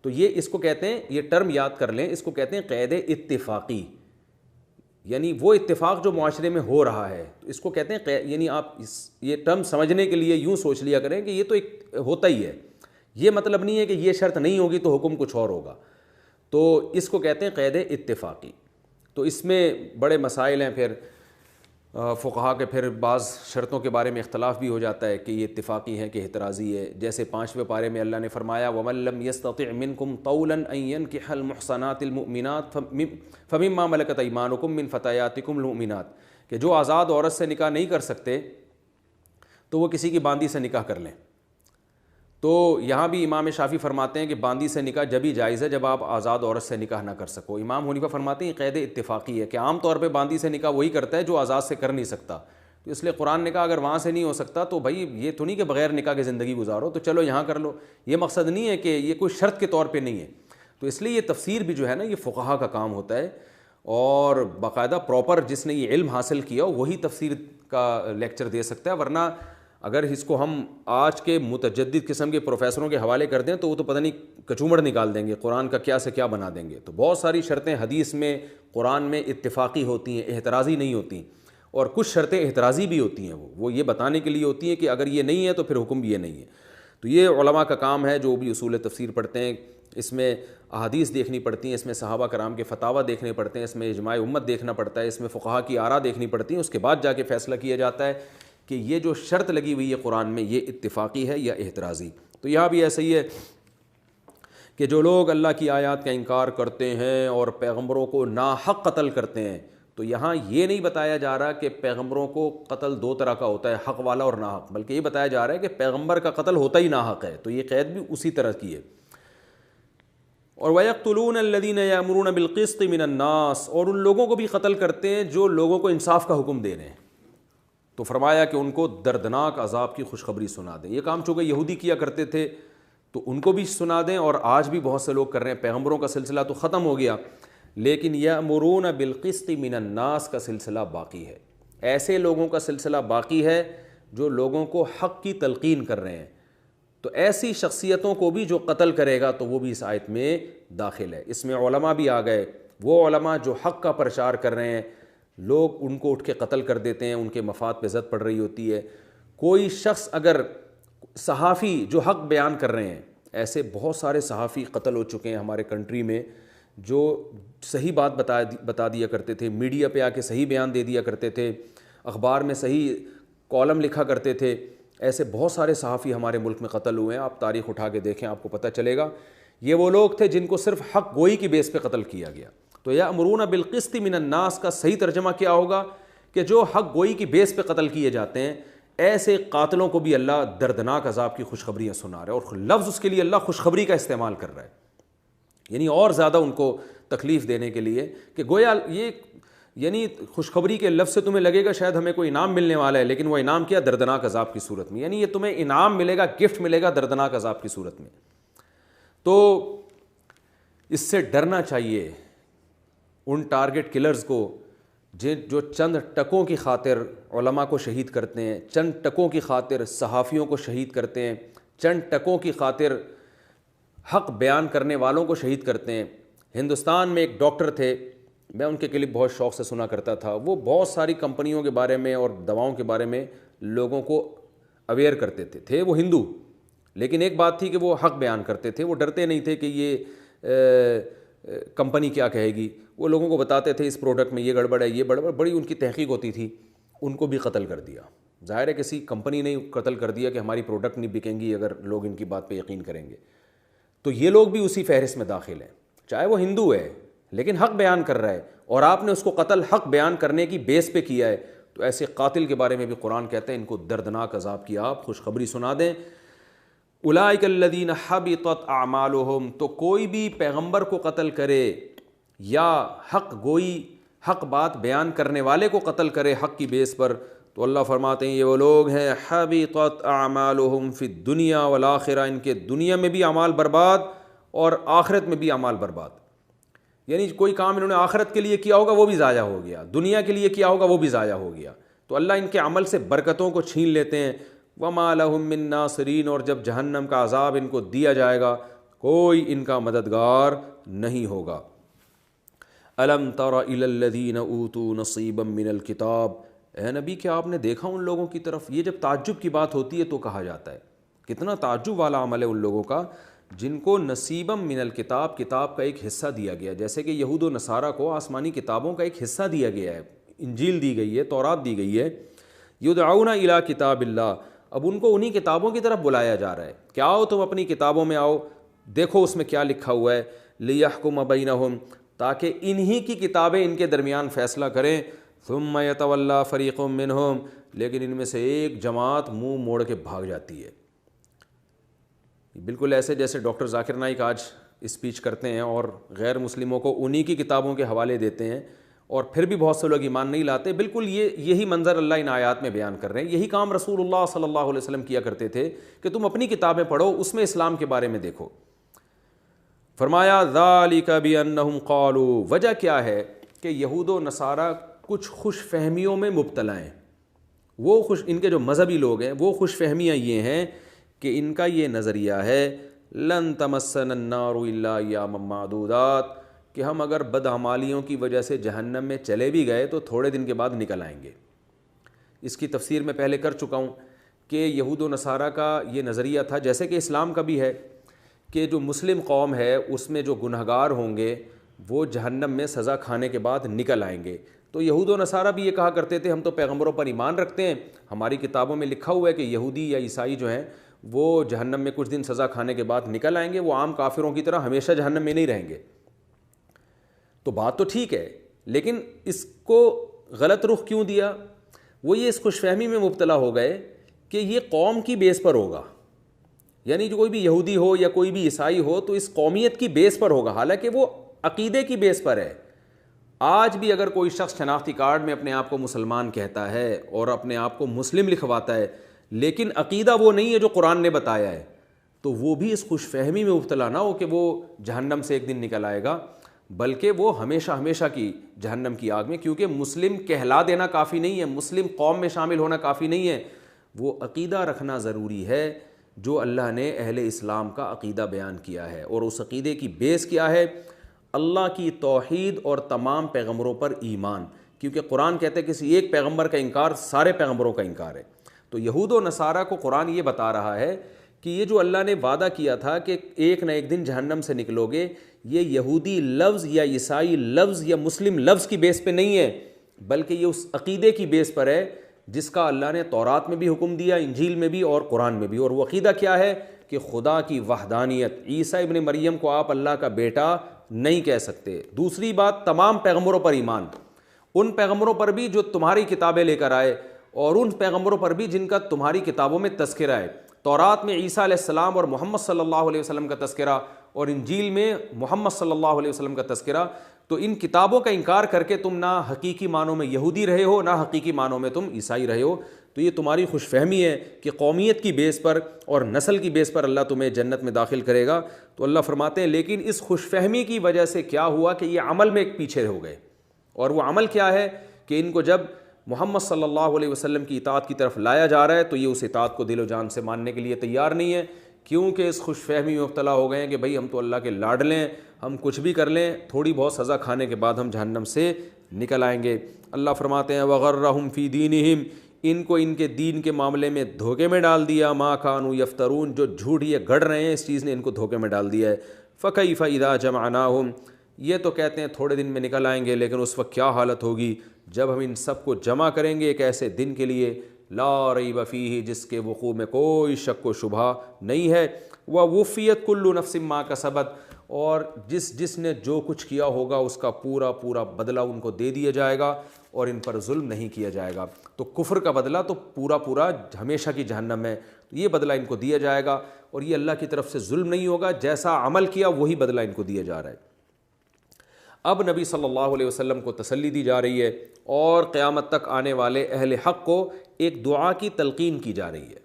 تو یہ اس کو کہتے ہیں، یہ ٹرم یاد کر لیں، اس کو کہتے ہیں قید اتفاقی۔ یعنی وہ اتفاق جو معاشرے میں ہو رہا ہے، تو اس کو کہتے ہیں یعنی آپ یہ ٹرم سمجھنے کے لیے یوں سوچ لیا کریں کہ یہ تو ایک ہوتا ہی ہے، یہ مطلب نہیں ہے کہ یہ شرط نہیں ہوگی تو حکم کچھ اور ہوگا، تو اس کو کہتے ہیں قید اتفاقی۔ تو اس میں بڑے مسائل ہیں، پھر فقہا کے پھر بعض شرطوں کے بارے میں اختلاف بھی ہو جاتا ہے کہ یہ اتفاقی ہے کہ احترازی ہے۔ جیسے 5ویں پارے میں اللہ نے فرمایا وَمَن لَّمْ يَسْتَطِعْ مِنكُمْ طَوْلًا أَن يَنكِحَ الْمُحْصَنَاتِ الْمُؤْمِنَاتِ فَمِمَّا مَلَكَتْ أَيْمَانُكُم مِّن فَتَيَاتِكُمُ الْمُؤْمِنَاتِ، کہ جو آزاد عورت سے نکاح نہیں کر سکتے تو وہ کسی کی باندی سے نکاح کر لیں۔ تو یہاں بھی امام شافعی فرماتے ہیں کہ باندی سے نکاح جب ہی جائز ہے جب آپ آزاد عورت سے نکاح نہ کر سکو۔ امام حنیفہ فرماتے ہیں قید اتفاقی ہے کہ عام طور پہ باندی سے نکاح وہی کرتا ہے جو آزاد سے کر نہیں سکتا، تو اس لیے قرآن نے کہا اگر وہاں سے نہیں ہو سکتا تو بھائی یہ تو نہیں کہ بغیر نکاح کے زندگی گزارو، تو چلو یہاں کر لو۔ یہ مقصد نہیں ہے کہ یہ کوئی شرط کے طور پہ نہیں ہے، تو اس لیے یہ تفسیر بھی جو ہے نا یہ فقہا کا کام ہوتا ہے، اور باقاعدہ پراپر جس نے یہ علم حاصل کیا وہی تفسیر کا لیکچر دے سکتا ہے، ورنہ اگر اس کو ہم آج کے متجدد قسم کے پروفیسروں کے حوالے کر دیں تو وہ تو پتہ نہیں کچومڑ نکال دیں گے، قرآن کا کیا سے کیا بنا دیں گے۔ تو بہت ساری شرطیں حدیث میں قرآن میں اتفاقی ہوتی ہیں، احترازی نہیں ہوتی، اور کچھ شرطیں احترازی بھی ہوتی ہیں، وہ یہ بتانے کے لیے ہوتی ہیں کہ اگر یہ نہیں ہے تو پھر حکم بھی یہ نہیں ہے۔ تو یہ علماء کا کام ہے جو بھی اصول تفسیر پڑھتے ہیں، اس میں احادیث دیکھنی پڑتی ہیں، اس میں صحابہ کرام کے فتاوی دیکھنے پڑتے ہیں، اس میں اجماع امت دیکھنا پڑتا ہے، اس میں فقہا کی آراء دیکھنی پڑتی ہیں، اس کے بعد جا کے فیصلہ کیا جاتا ہے کہ یہ جو شرط لگی ہوئی ہے قرآن میں یہ اتفاقی ہے یا احترازی۔ تو یہاں بھی ایسا ہی ہے کہ جو لوگ اللہ کی آیات کا انکار کرتے ہیں اور پیغمبروں کو ناحق قتل کرتے ہیں، تو یہاں یہ نہیں بتایا جا رہا کہ پیغمبروں کو قتل دو طرح کا ہوتا ہے، حق والا اور ناحق، بلکہ یہ بتایا جا رہا ہے کہ پیغمبر کا قتل ہوتا ہی ناحق ہے، تو یہ قید بھی اسی طرح کی ہے۔ اور وَيَقْتُلُونَ الَّذِينَ يَأْمُرُونَ بِالْقِسْطِ مِنَ النَّاسِ، اور ان لوگوں کو بھی قتل کرتے ہیں جو لوگوں کو انصاف کا حکم دے رہے ہیں، تو فرمایا کہ ان کو دردناک عذاب کی خوشخبری سنا دیں۔ یہ کام چونکہ یہودی کیا کرتے تھے تو ان کو بھی سنا دیں، اور آج بھی بہت سے لوگ کر رہے ہیں۔ پیغمبروں کا سلسلہ تو ختم ہو گیا، لیکن یأمرون بالقسط من الناس کا سلسلہ باقی ہے، ایسے لوگوں کا سلسلہ باقی ہے جو لوگوں کو حق کی تلقین کر رہے ہیں۔ تو ایسی شخصیتوں کو بھی جو قتل کرے گا تو وہ بھی اس آیت میں داخل ہے۔ اس میں علماء بھی آ گئے، وہ علماء جو حق کا پرچار کر رہے ہیں، لوگ ان کو اٹھ کے قتل کر دیتے ہیں، ان کے مفاد پہ زد پڑ رہی ہوتی ہے۔ کوئی شخص اگر صحافی جو حق بیان کر رہے ہیں، ایسے بہت سارے صحافی قتل ہو چکے ہیں ہمارے کنٹری میں جو صحیح بات بتا دیا کرتے تھے، میڈیا پہ آ کے صحیح بیان دے دیا کرتے تھے، اخبار میں صحیح کالم لکھا کرتے تھے، ایسے بہت سارے صحافی ہمارے ملک میں قتل ہوئے ہیں۔ آپ تاریخ اٹھا کے دیکھیں آپ کو پتہ چلے گا، یہ وہ لوگ تھے جن کو صرف حق گوئی کی بیس پہ قتل کیا گیا۔ تو یأمرون بالقسط من الناس کا صحیح ترجمہ کیا ہوگا کہ جو حق گوئی کی بیس پہ قتل کیے جاتے ہیں، ایسے قاتلوں کو بھی اللہ دردناک عذاب کی خوشخبریاں سنا رہا ہے، اور لفظ اس کے لیے اللہ خوشخبری کا استعمال کر رہا ہے، یعنی اور زیادہ ان کو تکلیف دینے کے لیے کہ گویا یہ یعنی خوشخبری کے لفظ سے تمہیں لگے گا شاید ہمیں کوئی انعام ملنے والا ہے، لیکن وہ انعام کیا؟ دردناک عذاب کی صورت میں، یعنی یہ تمہیں انعام ملے گا، گفٹ ملے گا دردناک عذاب کی صورت میں۔ تو اس سے ڈرنا چاہیے ان ٹارگٹ کلرز کو جو چند ٹکوں کی خاطر علماء کو شہید کرتے ہیں، چند ٹکوں کی خاطر صحافیوں کو شہید کرتے ہیں، چند ٹکوں کی خاطر حق بیان کرنے والوں کو شہید کرتے ہیں۔ ہندوستان میں ایک ڈاکٹر تھے، میں ان کے کلپ بہت شوق سے سنا کرتا تھا، وہ بہت ساری کمپنیوں کے بارے میں اور دواؤں کے بارے میں لوگوں کو اویئر کرتے تھے وہ ہندو، لیکن ایک بات تھی کہ وہ حق بیان کرتے تھے، وہ ڈرتے نہیں تھے کہ یہ کمپنی کیا کہے گی، وہ لوگوں کو بتاتے تھے اس پروڈکٹ میں یہ گڑبڑ ہے، یہ گڑبڑ، بڑی ان کی تحقیق ہوتی تھی۔ ان کو بھی قتل کر دیا، ظاہر ہے کسی کمپنی نے قتل کر دیا کہ ہماری پروڈکٹ نہیں بکیں گی اگر لوگ ان کی بات پہ یقین کریں گے۔ تو یہ لوگ بھی اسی فہرست میں داخل ہیں، چاہے وہ ہندو ہے لیکن حق بیان کر رہا ہے، اور آپ نے اس کو قتل حق بیان کرنے کی بیس پہ کیا ہے، تو ایسے قاتل کے بارے میں بھی قرآن کہتے ہیں ان کو دردناک عذاب کی آپ خوشخبری سنا دیں۔ اولئک الذین حبطت اعمالہم، تو کوئی بھی پیغمبر کو قتل کرے یا حق گوئی حق بات بیان کرنے والے کو قتل کرے حق کی بیس پر، تو اللہ فرماتے ہیں یہ وہ لوگ ہیں حبطت اعمالہم فی الدنیا والآخرہ، ان کے دنیا میں بھی اعمال برباد اور آخرت میں بھی اعمال برباد، یعنی کوئی کام انہوں نے آخرت کے لیے کیا ہوگا وہ بھی ضائع ہو گیا، دنیا کے لیے کیا ہوگا وہ بھی ضائع ہو گیا، تو اللہ ان کے عمل سے برکتوں کو چھین لیتے ہیں۔ وَمَا لَهُم مِّن نَاصِرِينَ، اور جب جہنم کا عذاب ان کو دیا جائے گا کوئی ان کا مددگار نہیں ہوگا۔ الم تر الی الذین اوتوا نصیبا من الکتاب، اے نبی کیا آپ نے دیکھا ان لوگوں کی طرف؟ یہ جب تعجب کی بات ہوتی ہے تو کہا جاتا ہے کتنا تعجب والا عمل ہے ان لوگوں کا جن کو نصیبا من الکتاب، کتاب کا ایک حصہ دیا گیا، جیسے کہ یہود و نصارہ کو آسمانی کتابوں کا ایک حصہ دیا گیا ہے، انجیل دی گئی ہے، تورات دی گئی ہے، یدعون الی کتاب اللہ، اب ان کو انہی کتابوں کی طرف بلایا جا رہا ہے کہ آؤ تم اپنی کتابوں میں آؤ، دیکھو اس میں کیا لکھا ہوا ہے، لیحکم بینہم، تاکہ انہی کی کتابیں ان کے درمیان فیصلہ کریں، ثم یتولی فریق منہم، لیکن ان میں سے ایک جماعت منہ موڑ کے بھاگ جاتی ہے۔ بالکل ایسے جیسے ڈاکٹر ذاکر نائک آج اسپیچ کرتے ہیں اور غیر مسلموں کو انہی کی کتابوں کے حوالے دیتے ہیں، اور پھر بھی بہت سے لوگ ایمان نہیں لاتے۔ بالکل یہی منظر اللہ ان آیات میں بیان کر رہے ہیں، یہی کام رسول اللہ صلی اللہ علیہ وسلم کیا کرتے تھے کہ تم اپنی کتابیں پڑھو، اس میں اسلام کے بارے میں دیکھو۔ فرمایا ذالک بانہم قالوا، وجہ کیا ہے کہ یہود و نصارہ کچھ خوش فہمیوں میں مبتلا ہیں، ان کے جو مذہبی لوگ ہیں وہ خوش فہمیاں یہ ہیں کہ ان کا یہ نظریہ ہے لن تمسنا النار الا ایاما معدودات، کہ ہم اگر بدعمالیوں کی وجہ سے جہنم میں چلے بھی گئے تو تھوڑے دن کے بعد نکل آئیں گے۔ اس کی تفسیر میں پہلے کر چکا ہوں کہ یہود و نصارہ کا یہ نظریہ تھا، جیسے کہ اسلام کا بھی ہے، کہ جو مسلم قوم ہے اس میں جو گنہگار ہوں گے وہ جہنم میں سزا کھانے کے بعد نکل آئیں گے۔ تو یہود و نصارہ بھی یہ کہا کرتے تھے ہم تو پیغمبروں پر ایمان رکھتے ہیں، ہماری کتابوں میں لکھا ہوا ہے کہ یہودی یا عیسائی جو ہیں وہ جہنم میں کچھ دن سزا کھانے کے بعد نکل آئیں گے، وہ عام کافروں کی طرح ہمیشہ جہنم میں نہیں رہیں گے۔ تو بات تو ٹھیک ہے، لیکن اس کو غلط رخ کیوں دیا؟ وہ یہ اس خوش فہمی میں مبتلا ہو گئے کہ یہ قوم کی بیس پر ہوگا، یعنی جو کوئی بھی یہودی ہو یا کوئی بھی عیسائی ہو تو اس قومیت کی بیس پر ہوگا، حالانکہ وہ عقیدے کی بیس پر ہے۔ آج بھی اگر کوئی شخص شناختی کارڈ میں اپنے آپ کو مسلمان کہتا ہے اور اپنے آپ کو مسلم لکھواتا ہے لیکن عقیدہ وہ نہیں ہے جو قرآن نے بتایا ہے، تو وہ بھی اس خوش فہمی میں مبتلا نہ ہو کہ وہ جہنم سے ایک دن نکل آئے گا، بلکہ وہ ہمیشہ ہمیشہ کی جہنم کی آگ میں، کیونکہ مسلم کہلا دینا کافی نہیں ہے، مسلم قوم میں شامل ہونا کافی نہیں ہے، وہ عقیدہ رکھنا ضروری ہے جو اللہ نے اہل اسلام کا عقیدہ بیان کیا ہے، اور اس عقیدے کی بیس کیا ہے؟ اللہ کی توحید اور تمام پیغمبروں پر ایمان، کیونکہ قرآن کہتے ہیں کسی ایک پیغمبر کا انکار سارے پیغمبروں کا انکار ہے۔ تو یہود و نصارہ کو قرآن یہ بتا رہا ہے کہ یہ جو اللہ نے وعدہ کیا تھا کہ ایک نہ ایک دن جہنم سے نکلو گے، یہ یہودی لفظ یا عیسائی لفظ یا مسلم لفظ کی بیس پہ نہیں ہے، بلکہ یہ اس عقیدے کی بیس پر ہے جس کا اللہ نے تورات میں بھی حکم دیا، انجیل میں بھی اور قرآن میں بھی۔ اور وہ عقیدہ کیا ہے کہ خدا کی وحدانیت، عیسیٰ ابن مریم کو آپ اللہ کا بیٹا نہیں کہہ سکتے۔ دوسری بات، تمام پیغمبروں پر ایمان، ان پیغمبروں پر بھی جو تمہاری کتابیں لے کر آئے اور ان پیغمبروں پر بھی جن کا تمہاری کتابوں میں تذکرہ ہے۔ تورات میں عیسیٰ علیہ السلام اور محمد صلی اللہ علیہ وسلم کا تذکرہ، اور انجیل میں محمد صلی اللہ علیہ وسلم کا تذکرہ۔ تو ان کتابوں کا انکار کر کے تم نہ حقیقی معنوں میں یہودی رہے ہو، نہ حقیقی معنوں میں تم عیسائی رہے ہو، تو یہ تمہاری خوش فہمی ہے کہ قومیت کی بیس پر اور نسل کی بیس پر اللہ تمہیں جنت میں داخل کرے گا۔ تو اللہ فرماتے ہیں لیکن اس خوش فہمی کی وجہ سے کیا ہوا کہ یہ عمل میں ایک پیچھے ہو گئے، اور وہ عمل کیا ہے کہ ان کو جب محمد صلی اللہ علیہ وسلم کی اطاعت کی طرف لایا جا رہا ہے تو یہ اس اطاعت کو دل و جان سے ماننے کے لیے تیار نہیں ہے، کیونکہ اس خوش فہمی میں مبتلا ہو گئے ہیں کہ بھئی ہم تو اللہ کے لاڈلے ہیں، ہم کچھ بھی کر لیں، تھوڑی بہت سزا کھانے کے بعد ہم جہنم سے نکل آئیں گے۔ اللہ فرماتے ہیں وغرہم فی دینہم، ان کو ان کے دین کے معاملے میں دھوکے میں ڈال دیا، ما کانوا یفترون، جو جھوٹ یہ گڑھ رہے ہیں اس چیز نے ان کو دھوکے میں ڈال دیا ہے۔ فکیف اذا جمعناہم، یہ تو کہتے ہیں تھوڑے دن میں نکل آئیں گے، لیکن اس وقت کیا حالت ہوگی جب ہم ان سب کو جمع کریں گے ایک ایسے دن کے لیے لا ریب فیہ، جس کے وقوع میں کوئی شک و شبہ نہیں ہے، ووفیت کل نفس ما کسبت، اور جس نے جو کچھ کیا ہوگا اس کا پورا پورا بدلہ ان کو دے دیا جائے گا، اور ان پر ظلم نہیں کیا جائے گا۔ تو کفر کا بدلہ تو پورا پورا ہمیشہ کی جہنم ہے، یہ بدلہ ان کو دیا جائے گا، اور یہ اللہ کی طرف سے ظلم نہیں ہوگا، جیسا عمل کیا وہی بدلہ ان کو دیا جا رہا ہے۔ اب نبی صلی اللہ علیہ وسلم کو تسلی دی جا رہی ہے، اور قیامت تک آنے والے اہل حق کو ایک دعا کی تلقین کی جا رہی ہے۔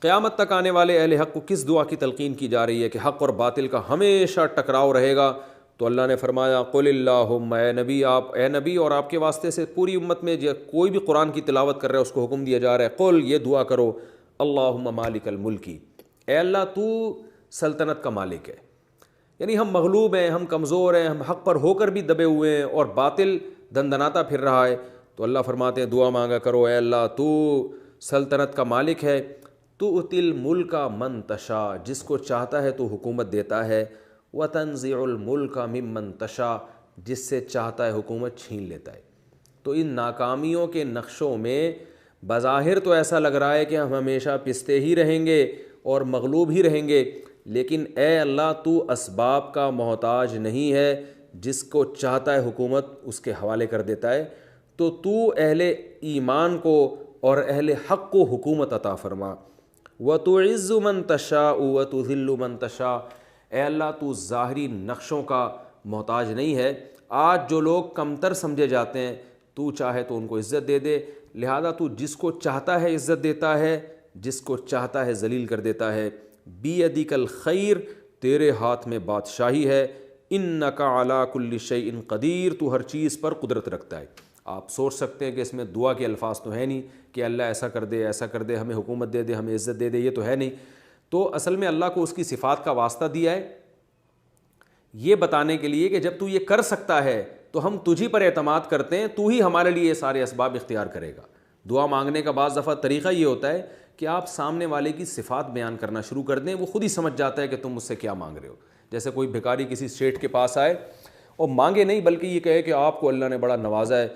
قیامت تک آنے والے اہل حق کو کس دعا کی تلقین کی جا رہی ہے کہ حق اور باطل کا ہمیشہ ٹکراؤ رہے گا؟ تو اللہ نے فرمایا قل اللہم، اے نبی اور آپ کے واسطے سے پوری امت میں کوئی بھی قرآن کی تلاوت کر رہا ہے اس کو حکم دیا جا رہا ہے، قل، یہ دعا کرو، اللہم مالک الملکی، اے اللہ تو سلطنت کا مالک ہے، یعنی ہم مغلوب ہیں، ہم کمزور ہیں، ہم حق پر ہو کر بھی دبے ہوئے ہیں اور باطل دندناتا پھر رہا ہے، تو اللہ فرماتے ہیں دعا مانگا کرو، اے اللہ تو سلطنت کا مالک ہے، تؤتی الملک من تشاء، جس کو چاہتا ہے تو حکومت دیتا ہے، وتنزع الملک ممن تشاء، جس سے چاہتا ہے حکومت چھین لیتا ہے۔ تو ان ناکامیوں کے نقشوں میں بظاہر تو ایسا لگ رہا ہے کہ ہم ہمیشہ پستے ہی رہیں گے اور مغلوب ہی رہیں گے، لیکن اے اللہ تو اسباب کا محتاج نہیں ہے، جس کو چاہتا ہے حکومت اس کے حوالے کر دیتا ہے، تو اہل ایمان کو اور اہل حق کو حکومت عطا فرما۔ وَتُعِزُّ مَن تَشَاءُ وَتُذِلُّ مَن تَشَاءُ، اے اللہ تو ظاہری نقشوں کا محتاج نہیں ہے، آج جو لوگ کمتر سمجھے جاتے ہیں تو چاہے تو ان کو عزت دے دے، لہذا تو جس کو چاہتا ہے عزت دیتا ہے، جس کو چاہتا ہے ذلیل کر دیتا ہے۔ بِیَدِکَ الْخَیْرُ، تیرے ہاتھ میں بادشاہی ہے، اِنَّکَ عَلیٰ کُلِّ شَیْءٍ قدیر، تو ہر چیز پر قدرت رکھتا ہے۔ آپ سوچ سکتے ہیں کہ اس میں دعا کے الفاظ تو ہے نہیں کہ اللہ ایسا کر دے، ایسا کر دے، ہمیں حکومت دے دے، ہمیں عزت دے دے، یہ تو ہے نہیں۔ تو اصل میں اللہ کو اس کی صفات کا واسطہ دیا ہے یہ بتانے کے لیے کہ جب تو یہ کر سکتا ہے تو ہم تجھی پر اعتماد کرتے ہیں، تو ہی ہمارے لیے یہ سارے اسباب اختیار کرے گا۔ دعا مانگنے کا بعض دفعہ طریقہ یہ ہوتا ہے کہ آپ سامنے والے کی صفات بیان کرنا شروع کر دیں، وہ خود ہی سمجھ جاتا ہے کہ تم مجھ سے کیا مانگ رہے ہو۔ جیسے کوئی بھکاری کسی سیٹھ کے پاس آئے اور مانگے نہیں بلکہ یہ کہے کہ آپ کو اللہ نے بڑا نوازا ہے،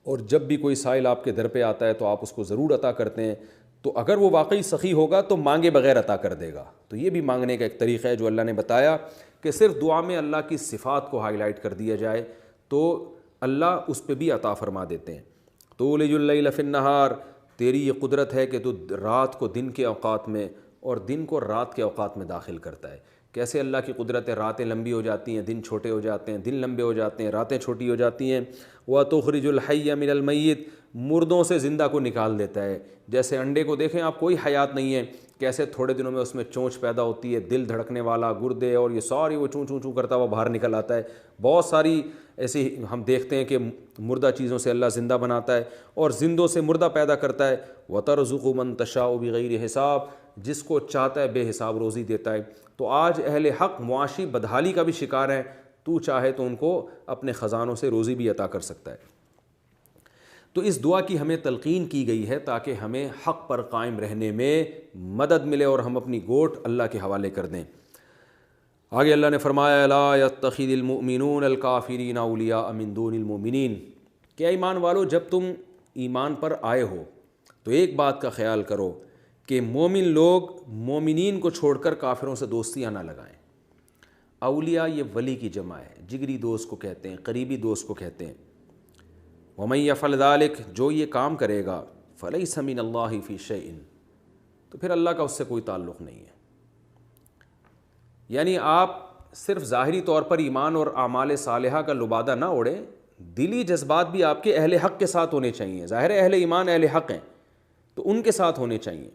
اور جب بھی کوئی سائل آپ کے در پہ آتا ہے تو آپ اس کو ضرور عطا کرتے ہیں، تو اگر وہ واقعی سخی ہوگا تو مانگے بغیر عطا کر دے گا۔ تو یہ بھی مانگنے کا ایک طریقہ ہے جو اللہ نے بتایا کہ صرف دعا میں اللہ کی صفات کو ہائی لائٹ کر دیا جائے تو اللہ اس پہ بھی عطا فرما دیتے ہیں۔ تولج اللیل فی النہار، تیری یہ قدرت ہے کہ تو رات کو دن کے اوقات میں اور دن کو رات کے اوقات میں داخل کرتا ہے۔ کیسے اللہ کی قدرت ہے، راتیں لمبی ہو جاتی ہیں، دن چھوٹے ہو جاتے ہیں، دن لمبے ہو جاتے ہیں، راتیں چھوٹی ہو جاتی ہیں۔ وَتُخْرِجُ الْحَيَّ مِنَ الْمَيِّتِ، مردوں سے زندہ کو نکال دیتا ہے۔ جیسے انڈے کو دیکھیں آپ، کوئی حیات نہیں ہے، کیسے تھوڑے دنوں میں اس میں چونچ پیدا ہوتی ہے، دل دھڑکنے والا، گردے اور یہ ساری وہ چوں چوں چوں کرتا ہوا باہر نکل آتا ہے۔ بہت ساری ایسی ہم دیکھتے ہیں کہ مردہ چیزوں سے اللہ زندہ بناتا ہے اور زندوں سے مردہ پیدا کرتا ہے۔ وَتَرْزُقُ مَن تَشَاءُ بِغَیْرِ حساب، جس کو چاہتا ہے بے حساب روزی دیتا ہے۔ تو آج اہل حق معاشی بدحالی کا بھی شکار ہیں، تو چاہے تو ان کو اپنے خزانوں سے روزی بھی عطا کر سکتا ہے۔ تو اس دعا کی ہمیں تلقین کی گئی ہے تاکہ ہمیں حق پر قائم رہنے میں مدد ملے اور ہم اپنی گوٹ اللہ کے حوالے کر دیں۔ آگے اللہ نے فرمایا لا يتخذ المؤمنون الکافرین اولیاء من دون المؤمنین، کہ ایمان والو جب تم ایمان پر آئے ہو تو ایک بات کا خیال کرو کہ مومن لوگ مومنین کو چھوڑ کر کافروں سے دوستیاں نہ لگائیں۔ اولیاء یہ ولی کی جمع ہے، جگری دوست کو کہتے ہیں، قریبی دوست کو کہتے ہیں۔ وَمَن يَفْعَلْ ذَلِكَ، جو یہ کام کرے گا فَلَيْسَ مِنَ اللَّهِ فِي شَيْءٍ، تو پھر اللہ کا اس سے کوئی تعلق نہیں ہے۔ یعنی آپ صرف ظاہری طور پر ایمان اور اعمال صالحہ کا لبادہ نہ اوڑیں، دلی جذبات بھی آپ کے اہل حق کے ساتھ ہونے چاہیے۔ ظاہر اہل ایمان اہل حق ہیں تو ان کے ساتھ ہونے چاہیے۔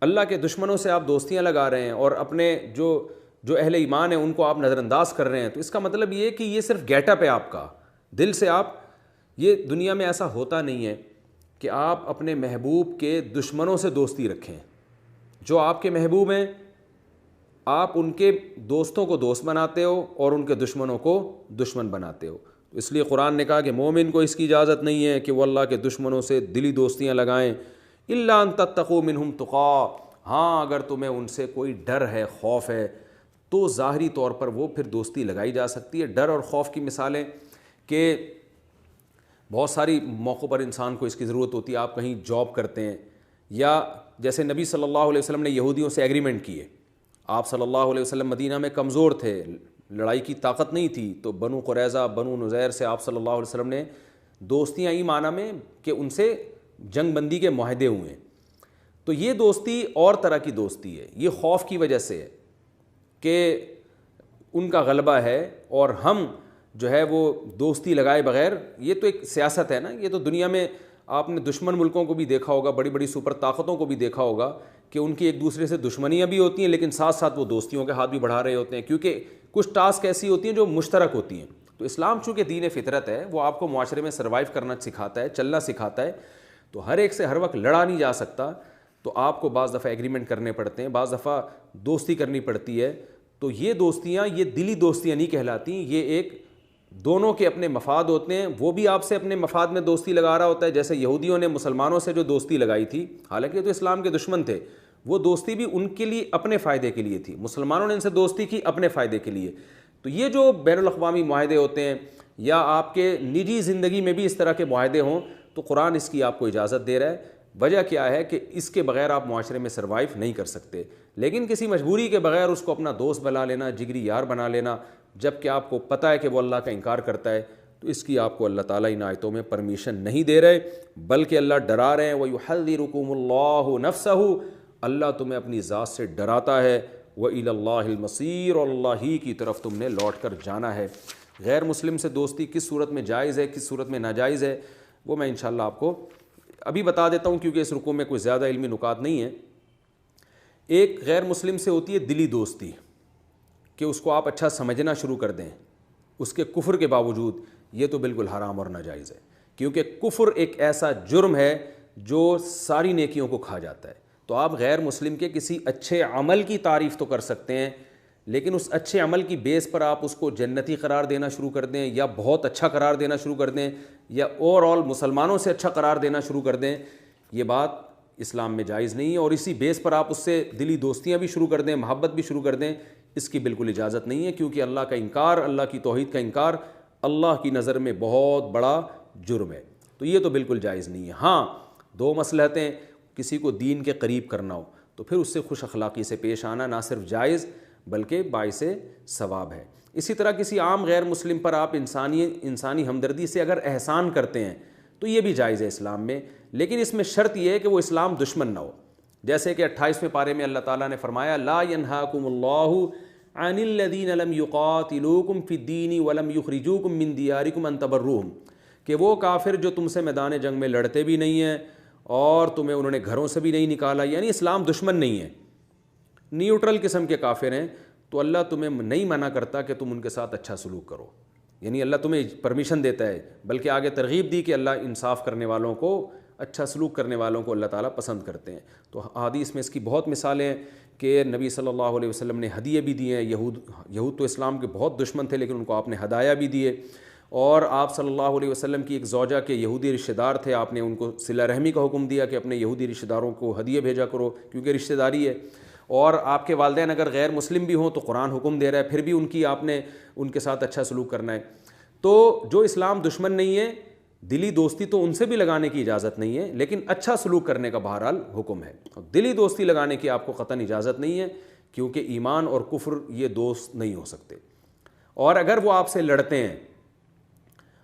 اللہ کے دشمنوں سے آپ دوستیاں لگا رہے ہیں اور اپنے جو اہل ایمان ہیں ان کو آپ نظر انداز کر رہے ہیں، تو اس کا مطلب یہ ہے کہ یہ صرف گیٹ اپ ہے آپ کا، دل سے آپ، یہ دنیا میں ایسا ہوتا نہیں ہے کہ آپ اپنے محبوب کے دشمنوں سے دوستی رکھیں۔ جو آپ کے محبوب ہیں آپ ان کے دوستوں کو دوست بناتے ہو اور ان کے دشمنوں کو دشمن بناتے ہو۔ اس لیے قرآن نے کہا کہ مومن کو اس کی اجازت نہیں ہے کہ وہ اللہ کے دشمنوں سے دلی دوستیاں لگائیں۔ الا ان تتقوا منہم تقا، ہاں اگر تمہیں ان سے کوئی ڈر ہے، خوف ہے، تو ظاہری طور پر وہ پھر دوستی لگائی جا سکتی ہے۔ ڈر اور خوف کی مثالیں کہ بہت ساری موقعوں پر انسان کو اس کی ضرورت ہوتی ہے۔ آپ کہیں جاب کرتے ہیں، یا جیسے نبی صلی اللہ علیہ وسلم نے یہودیوں سے ایگریمنٹ کیے، آپ صلی اللہ علیہ وسلم مدینہ میں کمزور تھے، لڑائی کی طاقت نہیں تھی، تو بنو قریظہ، بنو نذیر سے آپ صلی اللہ علیہ وسلم نے دوستیاں ای معنی میں کہ ان سے جنگ بندی کے معاہدے ہوئے ہیں۔ تو یہ دوستی اور طرح کی دوستی ہے، یہ خوف کی وجہ سے ہے کہ ان کا غلبہ ہے اور ہم جو ہے وہ دوستی لگائے بغیر، یہ تو ایک سیاست ہے نا۔ یہ تو دنیا میں آپ نے دشمن ملکوں کو بھی دیکھا ہوگا، بڑی بڑی سپر طاقتوں کو بھی دیکھا ہوگا کہ ان کی ایک دوسرے سے دشمنیاں بھی ہوتی ہیں لیکن ساتھ ساتھ وہ دوستیوں کے ہاتھ بھی بڑھا رہے ہوتے ہیں، کیونکہ کچھ ٹاسک ایسی ہوتی ہیں جو مشترک ہوتی ہیں۔ تو اسلام چونکہ دین فطرت ہے، وہ آپ کو معاشرے میں سروائیو کرنا سکھاتا ہے، چلنا سکھاتا ہے، تو ہر ایک سے ہر وقت لڑا نہیں جا سکتا، تو آپ کو بعض دفعہ ایگریمنٹ کرنے پڑتے ہیں، بعض دفعہ دوستی کرنی پڑتی ہے۔ تو یہ دوستیاں یہ دلی دوستیاں نہیں کہلاتی، یہ ایک دونوں کے اپنے مفاد ہوتے ہیں. وہ بھی آپ سے اپنے مفاد میں دوستی لگا رہا ہوتا ہے، جیسے یہودیوں نے مسلمانوں سے جو دوستی لگائی تھی، حالانکہ تو اسلام کے دشمن تھے، وہ دوستی بھی ان کے لیے اپنے فائدے کے لیے تھی. مسلمانوں نے ان سے دوستی کی اپنے فائدے کے لیے. تو یہ جو بین الاقوامی معاہدے ہوتے ہیں یا آپ کے نجی زندگی میں بھی اس طرح کے معاہدے ہوں، تو قرآن اس کی آپ کو اجازت دے رہا ہے. وجہ کیا ہے کہ اس کے بغیر آپ معاشرے میں سروائیو نہیں کر سکتے، لیکن کسی مجبوری کے بغیر اس کو اپنا دوست بنا لینا، جگری یار بنا لینا، جب کہ آپ کو پتہ ہے کہ وہ اللہ کا انکار کرتا ہے، تو اس کی آپ کو اللہ تعالیٰ ان آیتوں میں پرمیشن نہیں دے رہے، بلکہ اللہ ڈرا رہے ہیں. وَيُحَذِّرُكُمُ اللَّهُ نَفْسَهُ، اللہ تمہیں اپنی ذات سے ڈراتا ہے. وَإِلَى اللَّهِ الْمَصِيرُ، اور اللہ ہی کی طرف تم نے لوٹ کر جانا ہے. غیر مسلم سے دوستی کس صورت میں جائز ہے، کس صورت میں ناجائز ہے، وہ میں انشاءاللہ آپ کو ابھی بتا دیتا ہوں، کیونکہ اس رکوع میں کوئی زیادہ علمی نکات نہیں ہے. ایک غیر مسلم سے ہوتی ہے دلی دوستی، کہ اس کو آپ اچھا سمجھنا شروع کر دیں اس کے کفر کے باوجود. یہ تو بالکل حرام اور ناجائز ہے، کیونکہ کفر ایک ایسا جرم ہے جو ساری نیکیوں کو کھا جاتا ہے. تو آپ غیر مسلم کے کسی اچھے عمل کی تعریف تو کر سکتے ہیں، لیکن اس اچھے عمل کی بیس پر آپ اس کو جنتی قرار دینا شروع کر دیں، یا بہت اچھا قرار دینا شروع کر دیں، یا اوور آل مسلمانوں سے اچھا قرار دینا شروع کر دیں، یہ بات اسلام میں جائز نہیں ہے. اور اسی بیس پر آپ اس سے دلی دوستیاں بھی شروع کر دیں، محبت بھی شروع کر دیں، اس کی بالکل اجازت نہیں ہے، کیونکہ اللہ کا انکار، اللہ کی توحید کا انکار اللہ کی نظر میں بہت بڑا جرم ہے. تو یہ تو بالکل جائز نہیں ہے. ہاں، دو مصلحتیں، کسی کو دین کے قریب کرنا ہو تو پھر اس سے خوش اخلاقی سے پیش آنا نہ صرف جائز بلکہ باعث ثواب ہے. اسی طرح کسی عام غیر مسلم پر آپ انسانی ہمدردی سے اگر احسان کرتے ہیں تو یہ بھی جائز ہے اسلام میں، لیکن اس میں شرط یہ ہے کہ وہ اسلام دشمن نہ ہو. جیسے کہ 28ویں پارے میں اللہ تعالیٰ نے فرمایا لا ينهاكم الله عن الذين لم يقاتلوكم في الدين ولم يخرجوكم من دياركم ان تبروهم، کہ وہ کافر جو تم سے میدان جنگ میں لڑتے بھی نہیں ہیں اور تمہیں انہوں نے گھروں سے بھی نہیں نکالا، یعنی اسلام دشمن نہیں ہے، نیوٹرل قسم کے کافر ہیں، تو اللہ تمہیں نہیں منع کرتا کہ تم ان کے ساتھ اچھا سلوک کرو. یعنی اللہ تمہیں پرمیشن دیتا ہے، بلکہ آگے ترغیب دی کہ اللہ انصاف کرنے والوں کو، اچھا سلوک کرنے والوں کو اللہ تعالیٰ پسند کرتے ہیں. تو حدیث میں اس کی بہت مثالیں ہیں کہ نبی صلی اللہ علیہ وسلم نے ہدیے بھی دیے ہیں. یہود تو اسلام کے بہت دشمن تھے، لیکن ان کو آپ نے ہدایہ بھی دیے. اور آپ صلی اللہ علیہ وسلم کی ایک زوجہ کے یہودی رشتہ دار تھے، آپ نے ان کو صلہ رحمی کا حکم دیا کہ اپنے یہودی رشتہ داروں کو ہدیے بھیجا کرو، کیونکہ رشتہ داری ہے. اور آپ کے والدین اگر غیر مسلم بھی ہوں تو قرآن حکم دے رہا ہے، پھر بھی ان کی آپ نے ان کے ساتھ اچھا سلوک کرنا ہے. تو جو اسلام دشمن نہیں ہے، دلی دوستی تو ان سے بھی لگانے کی اجازت نہیں ہے، لیکن اچھا سلوک کرنے کا بہرحال حکم ہے. دلی دوستی لگانے کی آپ کو قطعاً اجازت نہیں ہے، کیونکہ ایمان اور کفر یہ دوست نہیں ہو سکتے. اور اگر وہ آپ سے لڑتے ہیں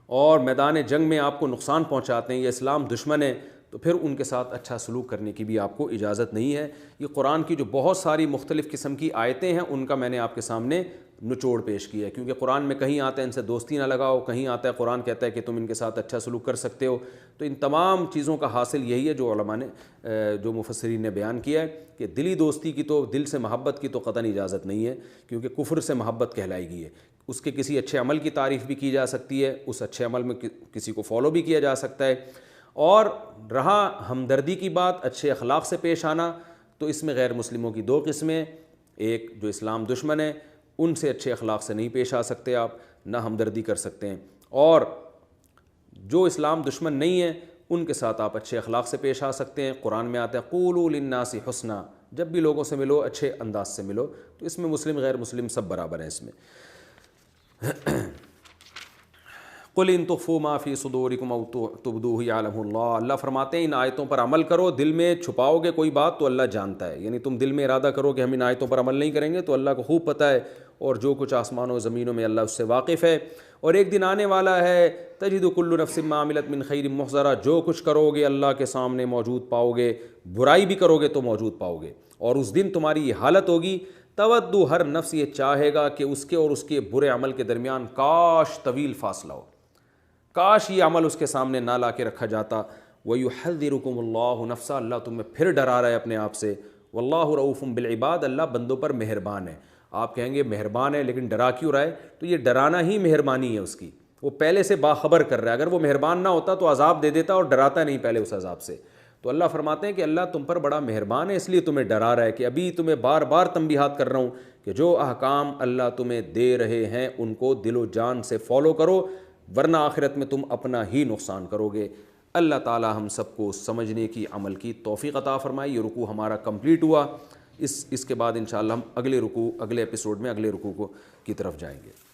اور میدان جنگ میں آپ کو نقصان پہنچاتے ہیں، یہ اسلام دشمن ہے، تو پھر ان کے ساتھ اچھا سلوک کرنے کی بھی آپ کو اجازت نہیں ہے. یہ قرآن کی جو بہت ساری مختلف قسم کی آیتیں ہیں ان کا میں نے آپ کے سامنے نچوڑ پیش کیا ہے، کیونکہ قرآن میں کہیں آتا ہے ان سے دوستی نہ لگاؤ، کہیں آتا ہے قرآن کہتا ہے کہ تم ان کے ساتھ اچھا سلوک کر سکتے ہو. تو ان تمام چیزوں کا حاصل یہی ہے جو علماء نے، جو مفسرین نے بیان کیا ہے، کہ دلی دوستی کی تو، دل سے محبت کی تو قطعاً اجازت نہیں ہے، کیونکہ کفر سے محبت کہلائی گئی ہے. اس کے کسی اچھے عمل کی تعریف بھی کی جا سکتی ہے، اس اچھے عمل میں کسی کو فالو بھی کیا جا سکتا ہے. اور رہا ہمدردی کی بات، اچھے اخلاق سے پیش آنا، تو اس میں غیر مسلموں کی دو قسمیں، ایک جو اسلام دشمن ہے ان سے اچھے اخلاق سے نہیں پیش آ سکتے آپ، نہ ہمدردی کر سکتے ہیں. اور جو اسلام دشمن نہیں ہے ان کے ساتھ آپ اچھے اخلاق سے پیش آ سکتے ہیں. قرآن میں آتا ہے قولوا للناس حسنا، جب بھی لوگوں سے ملو اچھے انداز سے ملو. تو اس میں مسلم غیر مسلم سب برابر ہیں اس میں. قل ان تخفوا ما فی صدورکم او تبدوہ یعلمہ اللہ، اللہ فرماتے ہیں ان آیتوں پر عمل کرو، دل میں چھپاؤ گے کوئی بات تو اللہ جانتا ہے. یعنی تم دل میں ارادہ کرو کہ ہم ان آیتوں پر عمل نہیں کریں گے تو اللہ کو خوب پتہ ہے، اور جو کچھ آسمانوں و زمینوں میں اللہ اس سے واقف ہے. اور ایک دن آنے والا ہے تجد کل نفس ما عملت من خیر محضرا، جو کچھ کرو گے اللہ کے سامنے موجود پاؤ گے، برائی بھی کرو گے تو موجود پاؤ گے. اور اس دن تمہاری یہ حالت ہوگی، تودو، ہر نفس یہ چاہے گا کہ اس کے اور اس کے برے عمل کے درمیان کاش طویل فاصلہ ہو، کاش یہ عمل اس کے سامنے نہ لا کے رکھا جاتا. وَيُحَذِّرُكُمُ اللَّهُ نَفْسَ، اللہ تمہیں پھر ڈرا رہا ہے اپنے آپ سے. وَاللَّهُ رَؤُوفٌ بِالْعِبَادِ، اللہ بندوں پر مہربان ہے. آپ کہیں گے مہربان ہے لیکن ڈرا کیوں رہا ہے؟ تو یہ ڈرانا ہی مہربانی ہے اس کی، وہ پہلے سے باخبر کر رہا ہے. اگر وہ مہربان نہ ہوتا تو عذاب دے دیتا اور ڈراتا نہیں پہلے اس عذاب سے. تو اللہ فرماتے ہیں کہ اللہ تم پر بڑا مہربان ہے، اس لیے تمہیں ڈرا رہا ہے، کہ ابھی تمہیں بار بار تنبیہات کر رہا ہوں کہ جو احکام اللہ تمہیں دے رہے ہیں ان کو دل و جان سے فالو کرو، ورنہ آخرت میں تم اپنا ہی نقصان کرو گے۔ اللہ تعالی ہم سب کو سمجھنے کی، عمل کی توفیق عطا فرمائے۔ یہ رکوع ہمارا کمپلیٹ ہوا، اس کے بعد انشاءاللہ ہم اگلے ایپیسوڈ میں اگلے رکوع کی طرف جائیں گے۔